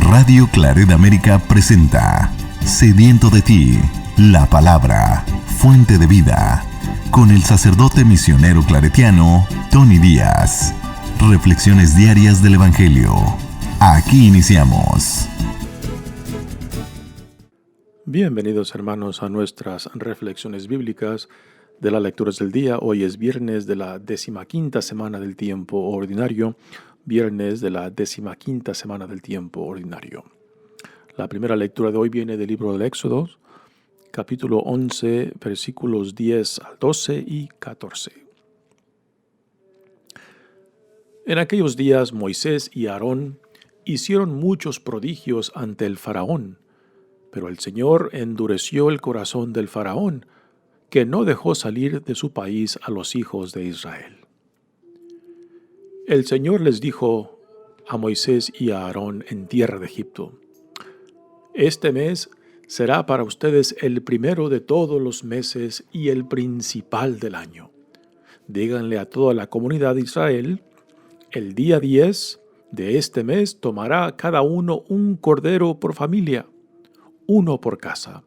Radio Claret América presenta Sediento de ti, la palabra, fuente de vida, con el sacerdote misionero claretiano Tony Díaz. Reflexiones diarias del Evangelio. Aquí iniciamos. Bienvenidos, hermanos, a nuestras reflexiones bíblicas de las lecturas del día. Hoy es viernes de la 15ª semana del tiempo ordinario. Viernes de la 15ª semana del tiempo ordinario. La primera lectura de hoy viene del libro del Éxodo, capítulo 11, versículos 10 al 12 y 14. En aquellos días Moisés y Aarón hicieron muchos prodigios ante el faraón, pero el Señor endureció el corazón del faraón, que no dejó salir de su país a los hijos de Israel. El Señor les dijo a Moisés y a Aarón en tierra de Egipto: Este mes será para ustedes el primero de todos los meses y el principal del año. Díganle a toda la comunidad de Israel: el día 10 de este mes tomará cada uno un cordero por familia, uno por casa.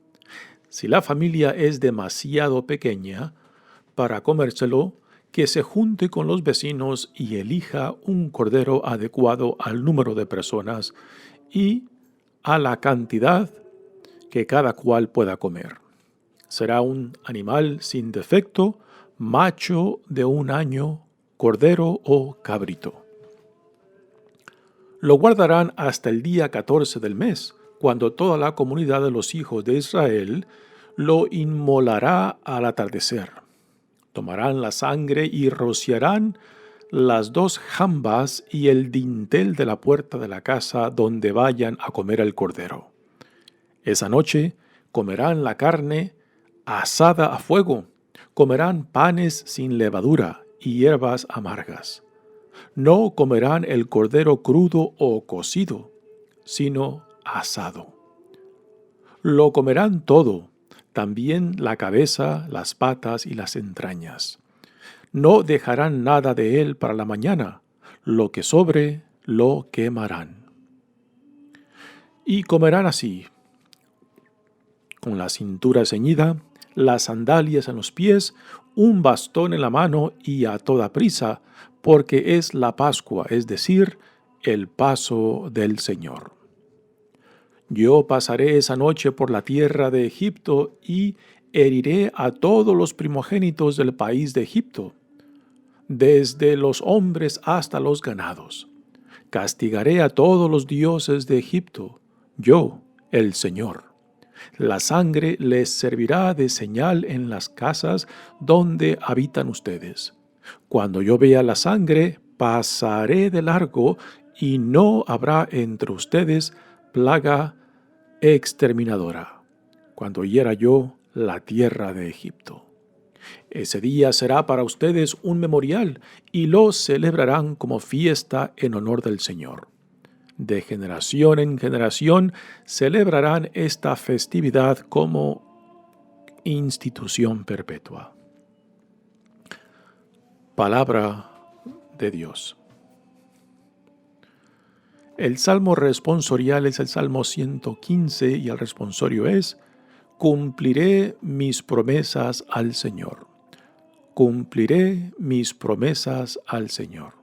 Si la familia es demasiado pequeña para comérselo, que se junte con los vecinos y elija un cordero adecuado al número de personas y a la cantidad que cada cual pueda comer. Será un animal sin defecto, macho de 1 año, cordero o cabrito. Lo guardarán hasta el día 14 del mes, cuando toda la comunidad de los hijos de Israel lo inmolará al atardecer. Tomarán la sangre y rociarán las 2 jambas y el dintel de la puerta de la casa donde vayan a comer el cordero. Esa noche comerán la carne asada a fuego, comerán panes sin levadura y hierbas amargas. No comerán el cordero crudo o cocido, sino asado. Lo comerán todo, también la cabeza, las patas y las entrañas. No dejarán nada de él para la mañana, lo que sobre lo quemarán. Y comerán así, con la cintura ceñida, las sandalias en los pies, un bastón en la mano y a toda prisa, porque es la Pascua, es decir, el paso del Señor. Yo pasaré esa noche por la tierra de Egipto y heriré a todos los primogénitos del país de Egipto, desde los hombres hasta los ganados. Castigaré a todos los dioses de Egipto, yo, el Señor. La sangre les servirá de señal en las casas donde habitan ustedes. Cuando yo vea la sangre, pasaré de largo y no habrá entre ustedes plaga exterminadora, cuando hiera yo la tierra de Egipto. Ese día será para ustedes un memorial y lo celebrarán como fiesta en honor del Señor. De generación en generación celebrarán esta festividad como institución perpetua. Palabra de Dios. El salmo responsorial es el Salmo 115 y el responsorio es: Cumpliré mis promesas al Señor. Cumpliré mis promesas al Señor.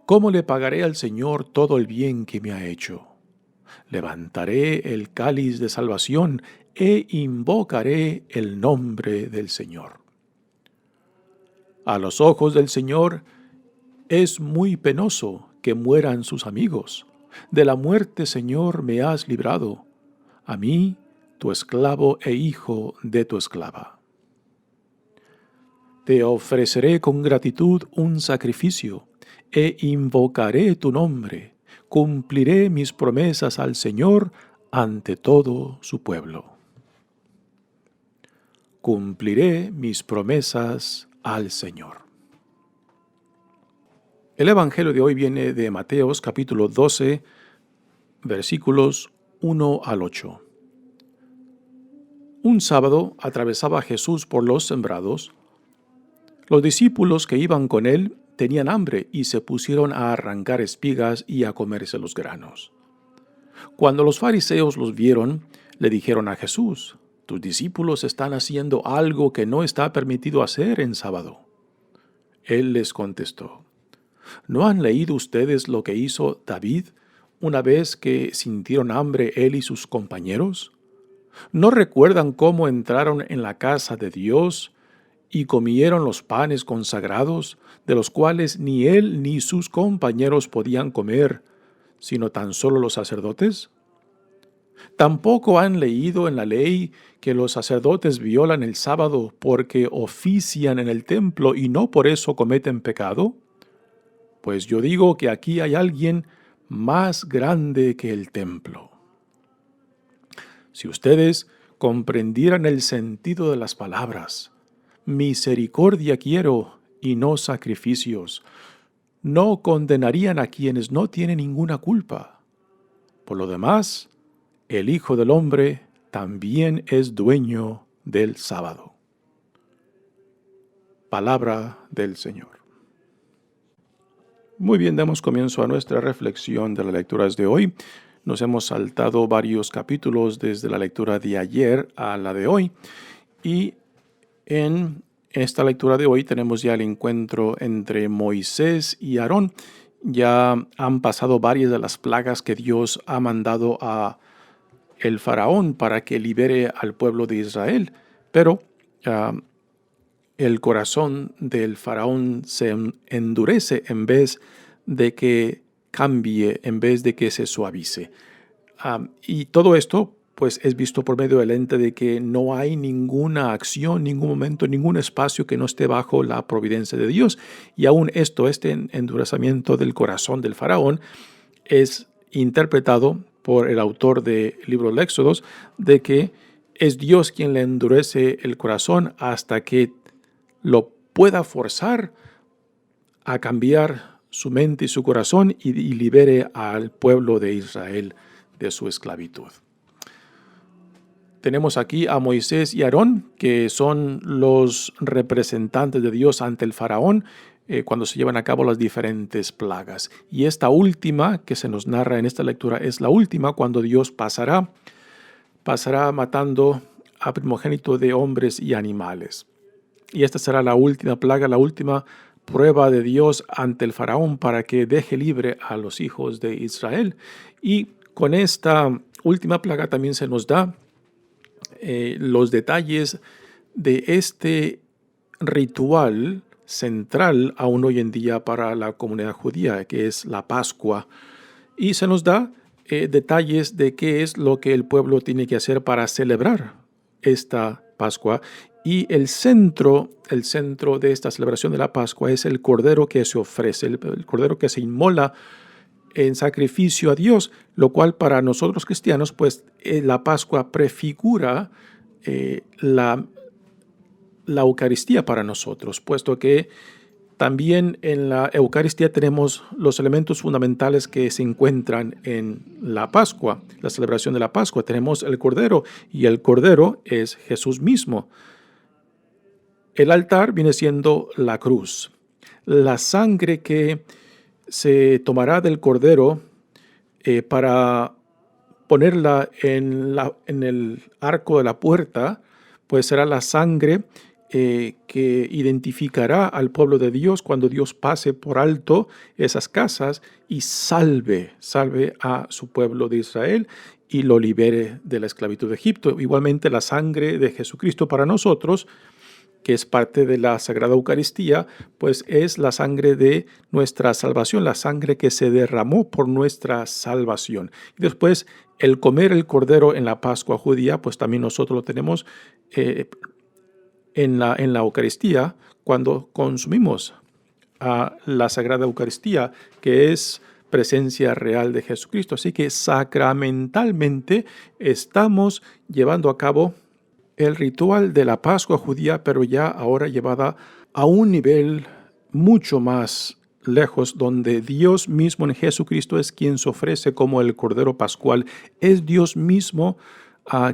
¿Cómo le pagaré al Señor todo el bien que me ha hecho? Levantaré el cáliz de salvación e invocaré el nombre del Señor. A los ojos del Señor es muy penoso que mueran sus amigos. De la muerte, Señor, me has librado, a mí, tu esclavo e hijo de tu esclava. Te ofreceré con gratitud un sacrificio, e invocaré tu nombre. Cumpliré mis promesas al Señor ante todo su pueblo. Cumpliré mis promesas al Señor. El Evangelio de hoy viene de Mateos capítulo 12, versículos 1 al 8. Un sábado atravesaba Jesús por los sembrados. Los discípulos que iban con él tenían hambre y se pusieron a arrancar espigas y a comerse los granos. Cuando los fariseos los vieron, le dijeron a Jesús: «Tus discípulos están haciendo algo que no está permitido hacer en sábado». Él les contestó: ¿No han leído ustedes lo que hizo David una vez que sintieron hambre él y sus compañeros? ¿No recuerdan cómo entraron en la casa de Dios y comieron los panes consagrados, de los cuales ni él ni sus compañeros podían comer, sino tan solo los sacerdotes? ¿Tampoco han leído en la ley que los sacerdotes violan el sábado porque ofician en el templo y no por eso cometen pecado? Pues yo digo que aquí hay alguien más grande que el templo. Si ustedes comprendieran el sentido de las palabras, misericordia quiero y no sacrificios, no condenarían a quienes no tienen ninguna culpa. Por lo demás, el Hijo del Hombre también es dueño del sábado. Palabra del Señor. Muy bien, damos comienzo a nuestra reflexión de las lecturas de hoy. Nos hemos saltado varios capítulos desde la lectura de ayer a la de hoy. Y en esta lectura de hoy tenemos ya el encuentro entre Moisés y Aarón. Ya han pasado varias de las plagas que Dios ha mandado a el faraón para que libere al pueblo de Israel. Pero el corazón del faraón se endurece en vez de que cambie, en vez de que se suavice. Y todo esto pues es visto por medio del lente de que no hay ninguna acción, ningún momento, ningún espacio que no esté bajo la providencia de Dios. Y aún este endurecimiento del corazón del faraón es interpretado por el autor del libro del Éxodo de que es Dios quien le endurece el corazón hasta que lo pueda forzar a cambiar su mente y su corazón y libere al pueblo de Israel de su esclavitud. Tenemos aquí a Moisés y Aarón, que son los representantes de Dios ante el faraón cuando se llevan a cabo las diferentes plagas. Y esta última que se nos narra en esta lectura es la última cuando Dios pasará matando a primogénito de hombres y animales. Y esta será la última plaga, la última prueba de Dios ante el faraón para que deje libre a los hijos de Israel. Y con esta última plaga también se nos da los detalles de este ritual central aún hoy en día para la comunidad judía, que es la Pascua. Y se nos da detalles de qué es lo que el pueblo tiene que hacer para celebrar esta Pascua. Y el centro de esta celebración de la Pascua es el cordero que se ofrece, el cordero que se inmola en sacrificio a Dios, lo cual para nosotros cristianos, pues la Pascua prefigura la Eucaristía para nosotros, puesto que también en la Eucaristía tenemos los elementos fundamentales que se encuentran en la Pascua, la celebración de la Pascua. Tenemos el cordero y el cordero es Jesús mismo. El altar viene siendo la cruz. La sangre que se tomará del cordero para ponerla en el arco de la puerta, pues será la sangre que identificará al pueblo de Dios cuando Dios pase por alto esas casas y salve a su pueblo de Israel y lo libere de la esclavitud de Egipto. Igualmente la sangre de Jesucristo para nosotros, que es parte de la Sagrada Eucaristía, pues es la sangre de nuestra salvación, la sangre que se derramó por nuestra salvación. Y después, el comer el cordero en la Pascua judía, pues también nosotros lo tenemos en la Eucaristía cuando consumimos la Sagrada Eucaristía, que es presencia real de Jesucristo. Así que sacramentalmente estamos llevando a cabo el ritual de la Pascua judía, pero ya ahora llevada a un nivel mucho más lejos, donde Dios mismo en Jesucristo es quien se ofrece como el Cordero Pascual. Es Dios mismo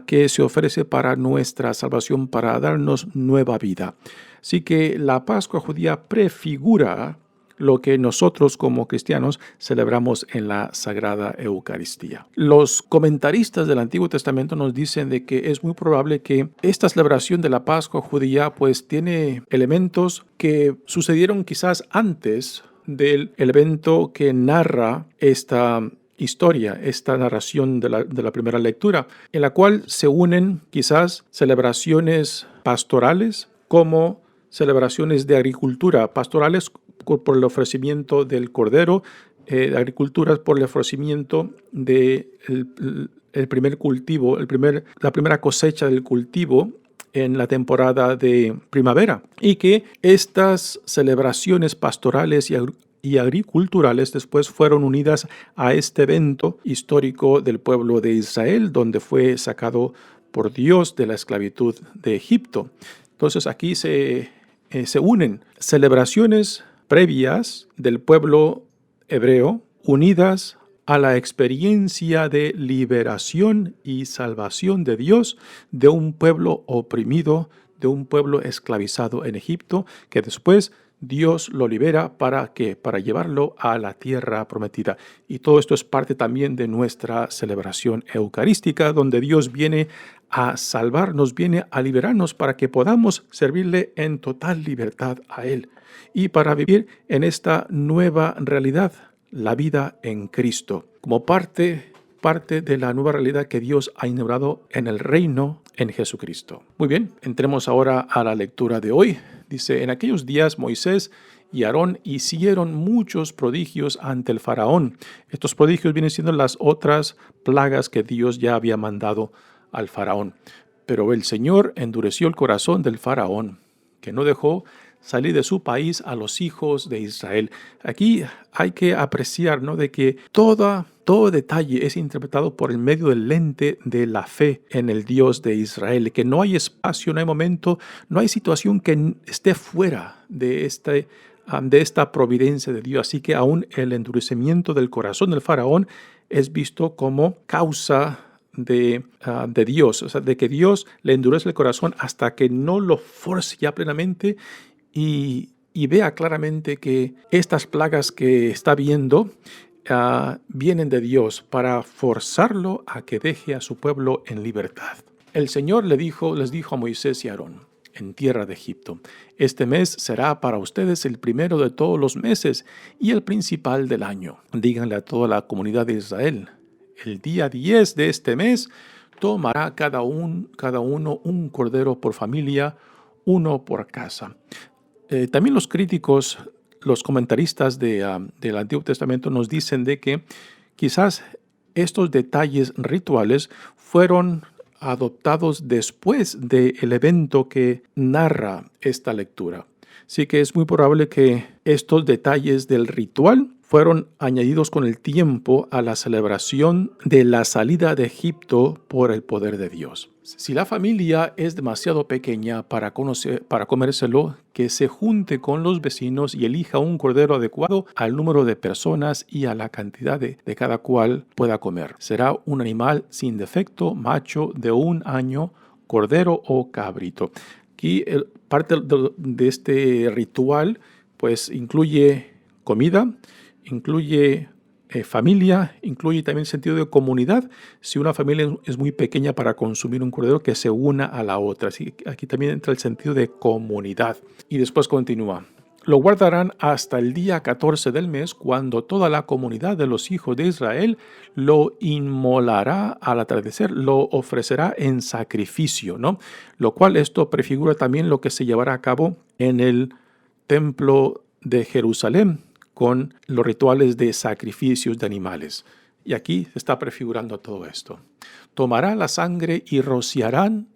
que se ofrece para nuestra salvación, para darnos nueva vida. Así que la Pascua judía prefigura lo que nosotros como cristianos celebramos en la Sagrada Eucaristía. Los comentaristas del Antiguo Testamento nos dicen de que es muy probable que esta celebración de la Pascua judía pues tiene elementos que sucedieron quizás antes del evento que narra esta historia, esta narración de la primera lectura, en la cual se unen quizás celebraciones pastorales como celebraciones de agricultura, pastorales por el ofrecimiento del cordero, agriculturas por el ofrecimiento del el primer cultivo, la primera cosecha del cultivo en la temporada de primavera, y que estas celebraciones pastorales y agriculturales después fueron unidas a este evento histórico del pueblo de Israel, donde fue sacado por Dios de la esclavitud de Egipto. Entonces aquí se unen celebraciones previas del pueblo hebreo unidas a la experiencia de liberación y salvación de Dios de un pueblo oprimido, de un pueblo esclavizado en Egipto, que después Dios lo libera ¿para qué? Para llevarlo a la tierra prometida. Y todo esto es parte también de nuestra celebración eucarística, donde Dios viene a salvarnos, viene a liberarnos para que podamos servirle en total libertad a Él y para vivir en esta nueva realidad, la vida en Cristo, como parte de la nueva realidad que Dios ha inaugurado en el reino en Jesucristo. Muy bien, entremos ahora a la lectura de hoy. Dice, en aquellos días Moisés y Aarón hicieron muchos prodigios ante el faraón. Estos prodigios vienen siendo las otras plagas que Dios ya había mandado al faraón. Pero el Señor endureció el corazón del faraón, que no dejó salir de su país a los hijos de Israel. Aquí hay que apreciar, ¿no?, de que todo detalle es interpretado por el medio del lente de la fe en el Dios de Israel, que no hay espacio, no hay momento, no hay situación que esté fuera de esta providencia de Dios. Así que aún el endurecimiento del corazón del faraón es visto como causa de Dios, o sea, de que Dios le endurece el corazón hasta que no lo force ya plenamente y vea claramente que estas plagas que está viendo vienen de Dios para forzarlo a que deje a su pueblo en libertad. El Señor les dijo a Moisés y Aarón en tierra de Egipto: este mes será para ustedes el primero de todos los meses y el principal del año. Díganle a toda la comunidad de Israel: el día 10 de este mes tomará cada uno un cordero por familia, uno por casa. También los críticos, los comentaristas del Antiguo Testamento nos dicen de que quizás estos detalles rituales fueron adoptados después del evento que narra esta lectura. Así que es muy probable que estos detalles del ritual fueron añadidos con el tiempo a la celebración de la salida de Egipto por el poder de Dios. Si la familia es demasiado pequeña para comérselo, que se junte con los vecinos y elija un cordero adecuado al número de personas y a la cantidad de cada cual pueda comer. Será un animal sin defecto, macho de 1 año, cordero o cabrito. Aquí parte de este ritual pues incluye comida, incluye familia, incluye también sentido de comunidad. Si una familia es muy pequeña para consumir un cordero, que se una a la otra. Así, aquí también entra el sentido de comunidad. Y después continúa: lo guardarán hasta el día 14 del mes, cuando toda la comunidad de los hijos de Israel lo inmolará al atardecer, lo ofrecerá en sacrificio, ¿no? Lo cual esto prefigura también lo que se llevará a cabo en el templo de Jerusalén, con los rituales de sacrificios de animales. Y aquí se está prefigurando todo esto. Tomará la sangre y rociarán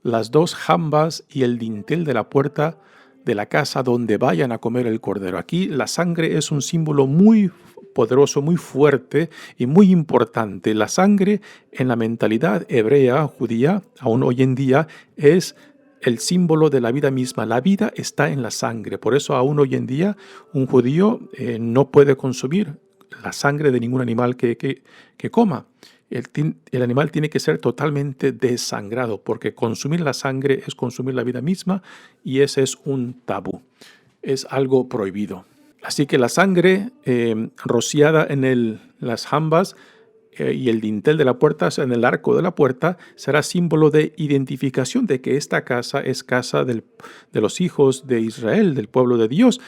las 2 jambas y el dintel de la puerta de la casa donde vayan a comer el cordero. Aquí la sangre es un símbolo muy poderoso, muy fuerte y muy importante. La sangre en la mentalidad hebrea, judía, aún hoy en día, es el símbolo de la vida misma. La vida está en la sangre. Por eso aún hoy en día un judío no puede consumir la sangre de ningún animal que coma. El animal tiene que ser totalmente desangrado, porque consumir la sangre es consumir la vida misma y ese es un tabú. Es algo prohibido. Así que la sangre rociada en las jambas y el dintel de la puerta, o sea, en el arco de la puerta, será símbolo de identificación de que esta casa es casa de los hijos de Israel, del pueblo de Dios,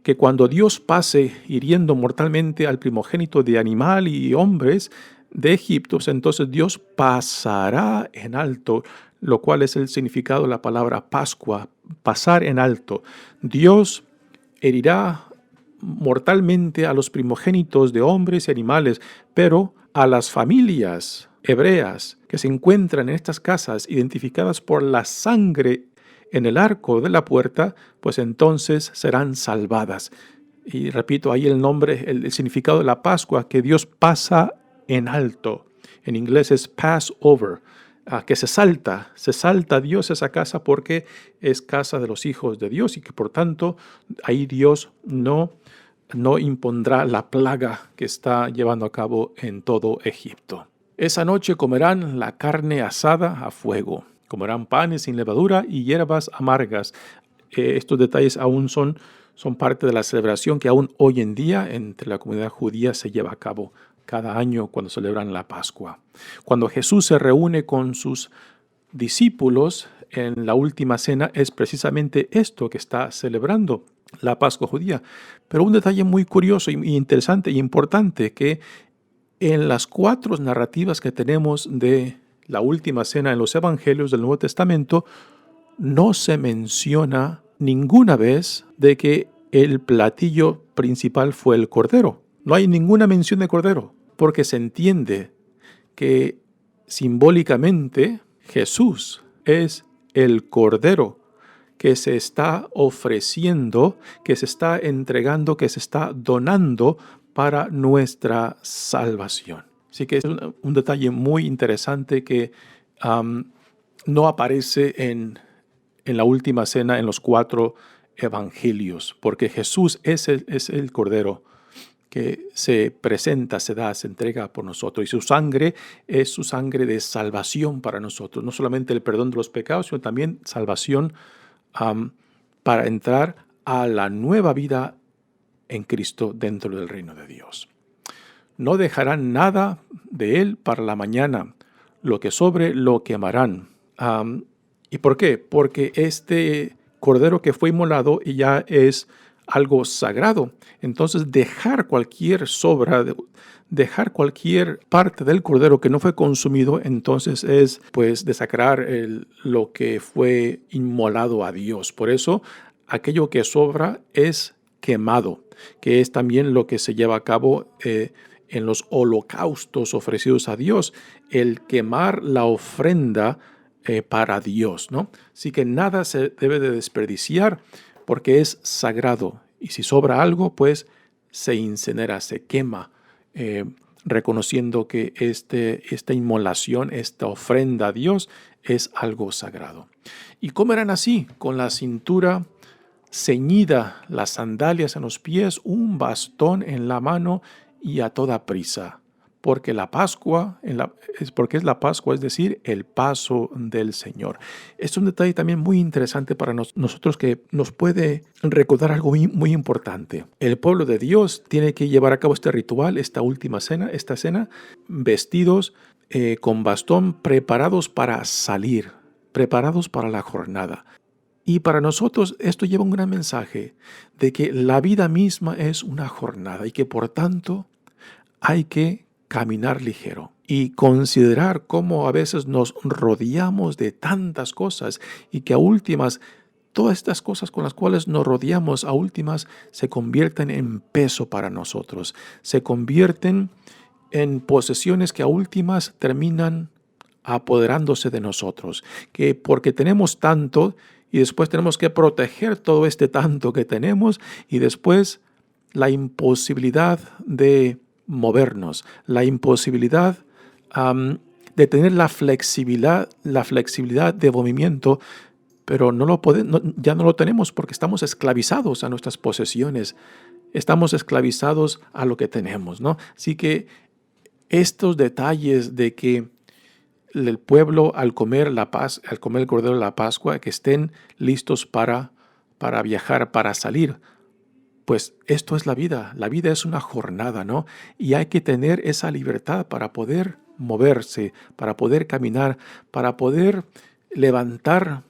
que cuando Dios pase hiriendo mortalmente al primogénito de animal y hombres de Egipto, entonces Dios pasará en alto, lo cual es el significado de la palabra Pascua, pasar en alto. Dios herirá mortalmente a los primogénitos de hombres y animales, pero a las familias hebreas que se encuentran en estas casas identificadas por la sangre en el arco de la puerta, pues entonces serán salvadas. Y repito, ahí el nombre, el significado de la Pascua, que Dios pasa en alto. En inglés es Passover, que se salta Dios esa casa porque es casa de los hijos de Dios y que por tanto ahí Dios no impondrá la plaga que está llevando a cabo en todo Egipto. Esa noche comerán la carne asada a fuego, comerán panes sin levadura y hierbas amargas. Estos detalles aún son parte de la celebración que aún hoy en día entre la comunidad judía se lleva a cabo cada año cuando celebran la Pascua. Cuando Jesús se reúne con sus discípulos en la última cena es precisamente esto que está celebrando la Pascua judía. Pero un detalle muy curioso y interesante y importante, que en las 4 narrativas que tenemos de la última cena en los evangelios del Nuevo Testamento, no se menciona ninguna vez de que el platillo principal fue el cordero. No hay ninguna mención de cordero, porque se entiende que simbólicamente Jesús es el cordero que se está ofreciendo, que se está entregando, que se está donando para nuestra salvación. Así que es un detalle muy interesante que no aparece en la última cena en los 4 evangelios, porque Jesús es el cordero que se presenta, se da, se entrega por nosotros. Y su sangre es su sangre de salvación para nosotros. No solamente el perdón de los pecados, sino también salvación para entrar a la nueva vida en Cristo dentro del reino de Dios. No dejarán nada de él para la mañana. Lo que sobre lo quemarán. ¿Y por qué? Porque este cordero que fue inmolado ya es algo sagrado. Entonces dejar cualquier sobra, dejar cualquier parte del cordero que no fue consumido, entonces es pues desacrar lo que fue inmolado a Dios. Por eso aquello que sobra es quemado, que es también lo que se lleva a cabo en los holocaustos ofrecidos a Dios, el quemar la ofrenda para Dios, ¿no? Así que nada se debe de desperdiciar porque es sagrado. Y si sobra algo, pues se incinera, se quema, reconociendo que esta inmolación, esta ofrenda a Dios es algo sagrado. Y comerán así, con la cintura ceñida, las sandalias en los pies, un bastón en la mano y a toda prisa. Porque la Pascua, porque es la Pascua, es decir, el paso del Señor. Es un detalle también muy interesante para nosotros que nos puede recordar algo muy importante. El pueblo de Dios tiene que llevar a cabo este ritual, esta última cena, vestidos con bastón, preparados para salir, preparados para la jornada. Y para nosotros esto lleva un gran mensaje de que la vida misma es una jornada y que por tanto hay que caminar ligero y considerar cómo a veces nos rodeamos de tantas cosas y que a últimas todas estas cosas con las cuales nos rodeamos a últimas se convierten en peso para nosotros, se convierten en posesiones que a últimas terminan apoderándose de nosotros, que porque tenemos tanto y después tenemos que proteger todo este tanto que tenemos y después la imposibilidad de movernos, la imposibilidad de tener la flexibilidad de movimiento, pero ya no lo tenemos porque estamos esclavizados a nuestras posesiones, estamos esclavizados a lo que tenemos, ¿no? Así que estos detalles de que el pueblo al comer el cordero de la Pascua, que estén listos para viajar, para salir, pues esto es la vida. La vida es una jornada, ¿no? Y hay que tener esa libertad para poder moverse, para poder caminar, para poder levantar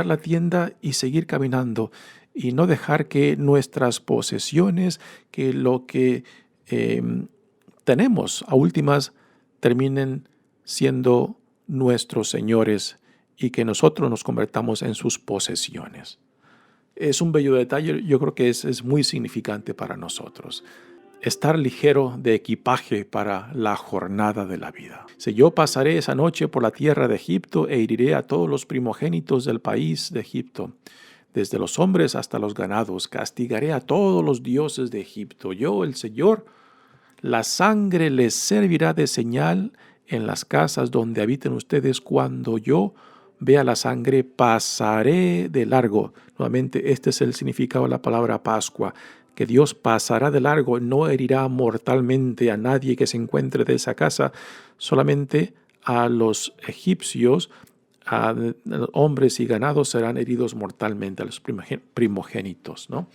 la tienda y seguir caminando y no dejar que nuestras posesiones, que lo que tenemos a últimas terminen siendo nuestros señores y que nosotros nos convertamos en sus posesiones. Es un bello detalle, yo creo que es muy significante para nosotros. Estar ligero de equipaje para la jornada de la vida. Si yo pasaré esa noche por la tierra de Egipto e heriré a todos los primogénitos del país de Egipto, desde los hombres hasta los ganados, castigaré a todos los dioses de Egipto. Yo, el Señor, la sangre les servirá de señal en las casas donde habiten ustedes. Cuando yo vea la sangre, pasaré de largo. Nuevamente, este es el significado de la palabra Pascua, que Dios pasará de largo, no herirá mortalmente a nadie que se encuentre de esa casa, solamente a los egipcios, a los hombres y ganados serán heridos mortalmente, a los primogénitos, ¿no?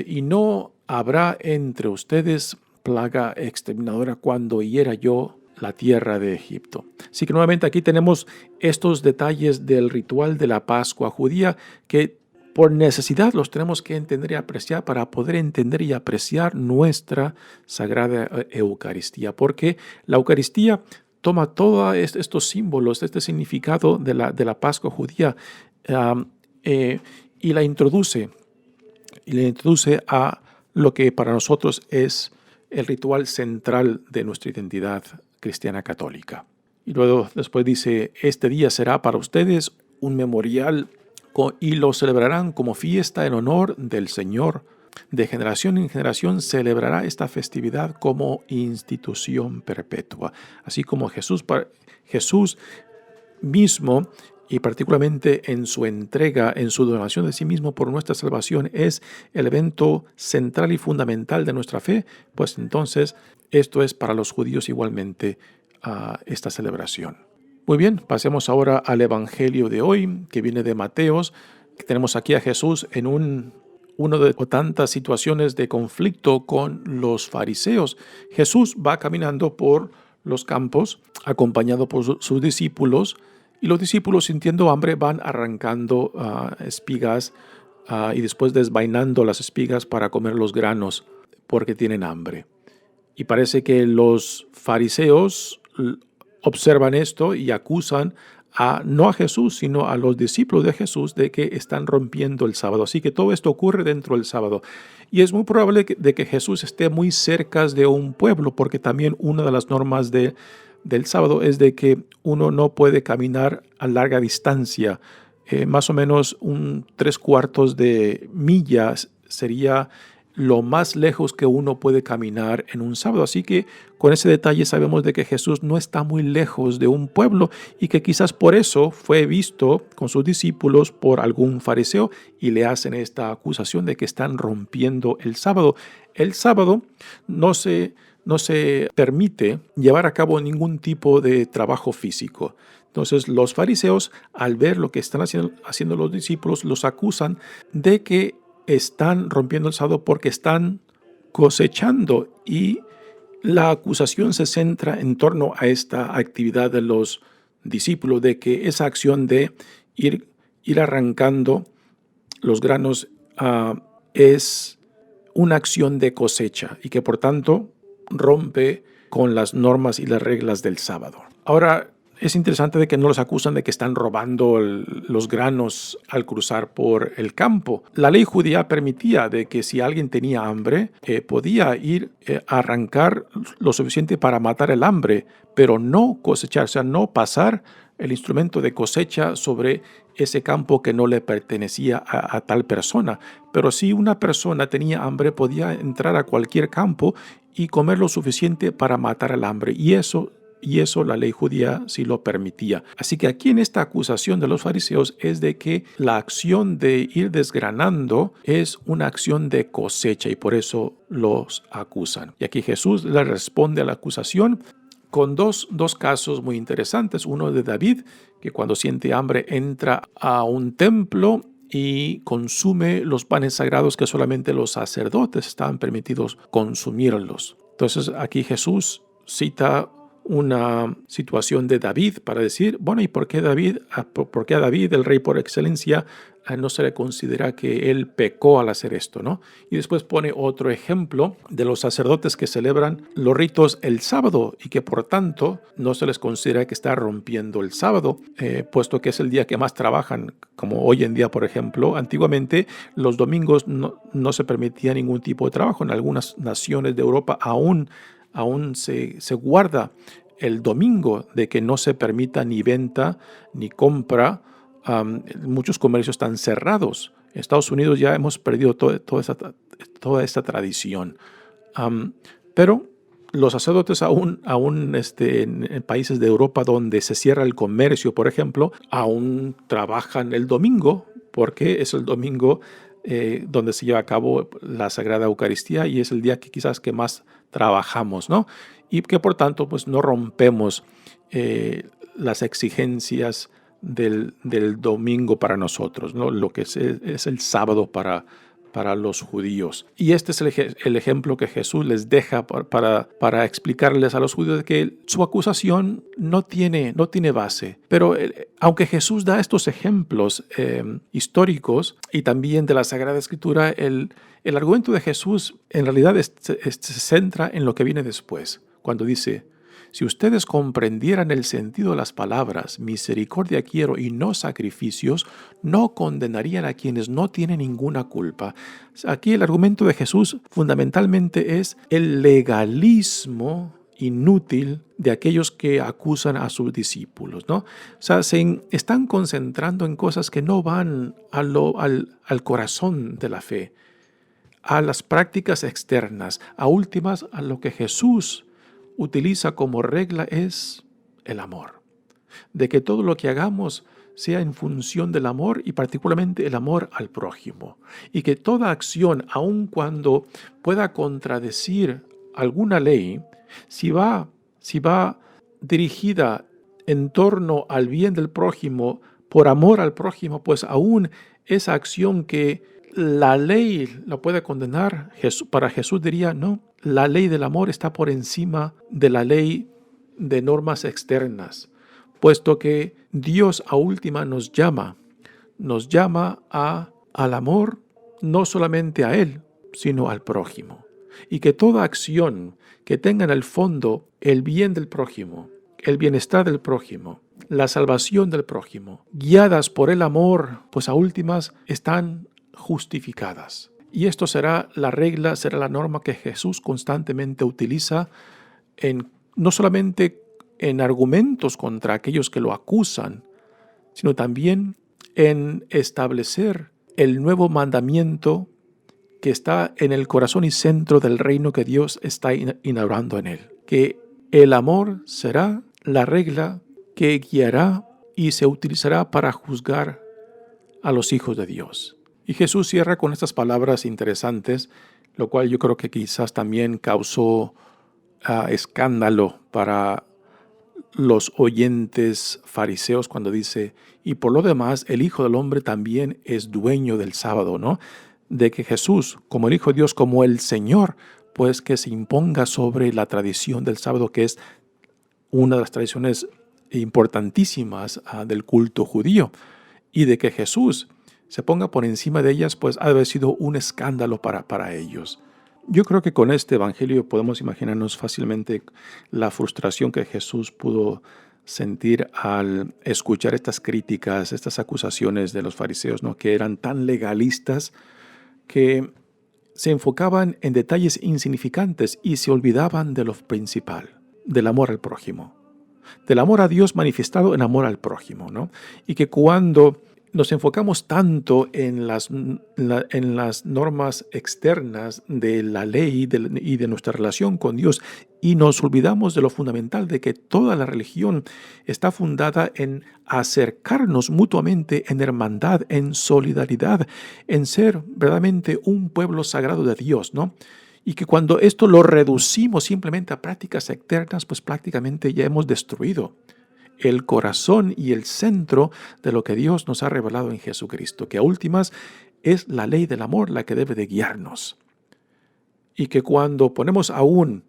Y no habrá entre ustedes plaga exterminadora cuando hiera yo la tierra de Egipto. Así que nuevamente aquí tenemos estos detalles del ritual de la Pascua judía que por necesidad los tenemos que entender y apreciar para poder entender y apreciar nuestra Sagrada Eucaristía, porque la Eucaristía toma todos estos símbolos, este significado de la Pascua judía y la introduce a lo que para nosotros es el ritual central de nuestra identidad cristiana católica. Y luego después dice, este día será para ustedes un memorial y lo celebrarán como fiesta en honor del Señor. De generación en generación celebrará esta festividad como institución perpetua. Así como Jesús mismo, y particularmente en su entrega, en su donación de sí mismo por nuestra salvación, es el evento central y fundamental de nuestra fe, pues entonces esto es para los judíos igualmente esta celebración. Muy bien, pasemos ahora al Evangelio de hoy, que viene de Mateos. Tenemos aquí a Jesús en una de tantas situaciones de conflicto con los fariseos. Jesús va caminando por los campos, acompañado por sus discípulos, y los discípulos, sintiendo hambre, van arrancando espigas y después desvainando las espigas para comer los granos, porque tienen hambre. Y parece que los fariseos observan esto y acusan no a Jesús, sino a los discípulos de Jesús de que están rompiendo el sábado. Así que todo esto ocurre dentro del sábado. Y es muy probable de que Jesús esté muy cerca de un pueblo, porque también una de las normas del sábado es de que uno no puede caminar a larga distancia. Más o menos 3/4 de millas sería lo más lejos que uno puede caminar en un sábado. Así que con ese detalle sabemos de que Jesús no está muy lejos de un pueblo y que quizás por eso fue visto con sus discípulos por algún fariseo y le hacen esta acusación de que están rompiendo el sábado. El sábado no se permite llevar a cabo ningún tipo de trabajo físico. Entonces los fariseos, al ver lo que están haciendo los discípulos, los acusan de que están rompiendo el sábado porque están cosechando, y la acusación se centra en torno a esta actividad de los discípulos, de que esa acción de ir arrancando los granos es una acción de cosecha y que por tanto rompe con las normas y las reglas del sábado. Ahora, es interesante de que no los acusan de que están robando los granos al cruzar por el campo. La ley judía permitía de que si alguien tenía hambre, podía ir a arrancar lo suficiente para matar el hambre, pero no cosechar, o sea, no pasar el instrumento de cosecha sobre ese campo que no le pertenecía a tal persona. Pero si una persona tenía hambre, podía entrar a cualquier campo y comer lo suficiente para matar el hambre. Y eso la ley judía sí lo permitía. Así que aquí en esta acusación de los fariseos es de que la acción de ir desgranando es una acción de cosecha y por eso los acusan. Y aquí Jesús le responde a la acusación con dos casos muy interesantes. Uno de David, que cuando siente hambre entra a un templo y consume los panes sagrados que solamente los sacerdotes estaban permitidos consumirlos. Entonces aquí Jesús cita una situación de David para decir, bueno, ¿y por qué a David, el rey por excelencia, no se le considera que él pecó al hacer esto, ¿no? Y después pone otro ejemplo de los sacerdotes que celebran los ritos el sábado y que por tanto no se les considera que está rompiendo el sábado, puesto que es el día que más trabajan, como hoy en día, por ejemplo. Antiguamente los domingos no se permitía ningún tipo de trabajo. En algunas naciones de Europa aún se guarda el domingo de que no se permita ni venta ni compra. Muchos comercios están cerrados. En Estados Unidos ya hemos perdido toda esta tradición. Pero los sacerdotes aún en países de Europa donde se cierra el comercio, por ejemplo, aún trabajan el domingo, porque es el domingo donde se lleva a cabo la Sagrada Eucaristía y es el día que quizás que más trabajamos, ¿no? Y que por tanto pues no rompemos las exigencias del domingo para nosotros, ¿no? Lo que es el sábado para los judíos. Y este es el ejemplo que Jesús les deja para explicarles a los judíos de que su acusación no tiene base. Pero aunque Jesús da estos ejemplos históricos y también de la Sagrada Escritura, el argumento de Jesús en realidad se centra en lo que viene después, cuando dice: si ustedes comprendieran el sentido de las palabras, misericordia quiero y no sacrificios, no condenarían a quienes no tienen ninguna culpa. Aquí el argumento de Jesús fundamentalmente es el legalismo inútil de aquellos que acusan a sus discípulos, ¿no? O sea, se están concentrando en cosas que no van al corazón de la fe, a las prácticas externas, a últimas, a lo que Jesús utiliza como regla es el amor. De que todo lo que hagamos sea en función del amor y particularmente el amor al prójimo. Y que toda acción, aun cuando pueda contradecir alguna ley, si va dirigida en torno al bien del prójimo, por amor al prójimo, pues aún esa acción que la ley la puede condenar, para Jesús diría, no, la ley del amor está por encima de la ley de normas externas, puesto que Dios a última nos llama al amor, no solamente a Él, sino al prójimo. Y que toda acción que tenga en el fondo el bien del prójimo, el bienestar del prójimo, la salvación del prójimo, guiadas por el amor, pues a últimas están justificadas. Y esto será la regla, será la norma que Jesús constantemente utiliza no solamente en argumentos contra aquellos que lo acusan, sino también en establecer el nuevo mandamiento que está en el corazón y centro del reino que Dios está inaugurando en él. Que el amor será la regla que guiará y se utilizará para juzgar a los hijos de Dios. Y Jesús cierra con estas palabras interesantes, lo cual yo creo que quizás también causó escándalo para los oyentes fariseos cuando dice: y por lo demás el Hijo del Hombre también es dueño del sábado, ¿no? De que Jesús, como el Hijo de Dios, como el Señor, pues que se imponga sobre la tradición del sábado, que es una de las tradiciones importantísimas del culto judío, y de que Jesús se ponga por encima de ellas, pues ha de haber sido un escándalo para ellos. Yo creo que con este evangelio podemos imaginarnos fácilmente la frustración que Jesús pudo sentir al escuchar estas críticas, estas acusaciones de los fariseos, ¿no? Que eran tan legalistas que se enfocaban en detalles insignificantes y se olvidaban de lo principal, del amor al prójimo, del amor a Dios manifestado en amor al prójimo, ¿no? Y que cuando nos enfocamos tanto en las normas externas de la ley y de nuestra relación con Dios y nos olvidamos de lo fundamental de que toda la religión está fundada en acercarnos mutuamente en hermandad, en solidaridad, en ser verdaderamente un pueblo sagrado de Dios, ¿no? Y que cuando esto lo reducimos simplemente a prácticas externas, pues prácticamente ya hemos destruido el corazón y el centro de lo que Dios nos ha revelado en Jesucristo, que a últimas es la ley del amor la que debe de guiarnos. Y que cuando ponemos aún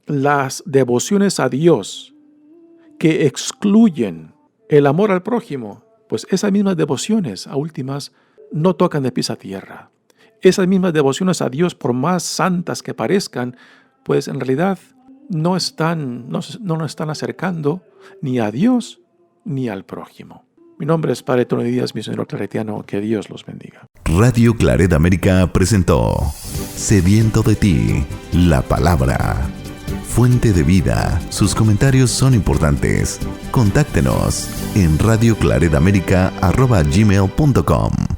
las devociones a Dios que excluyen el amor al prójimo, pues esas mismas devociones a últimas no tocan de pies a tierra. Esas mismas devociones a Dios, por más santas que parezcan, pues en realidad no nos están acercando ni a Dios ni al prójimo. Mi nombre es Padre Tony Díaz, misionero claretiano. Que Dios los bendiga. Radio Claret América presentó Sediento de ti, la palabra. Fuente de vida. Sus comentarios son importantes. Contáctenos en radioclaretamerica@gmail.com.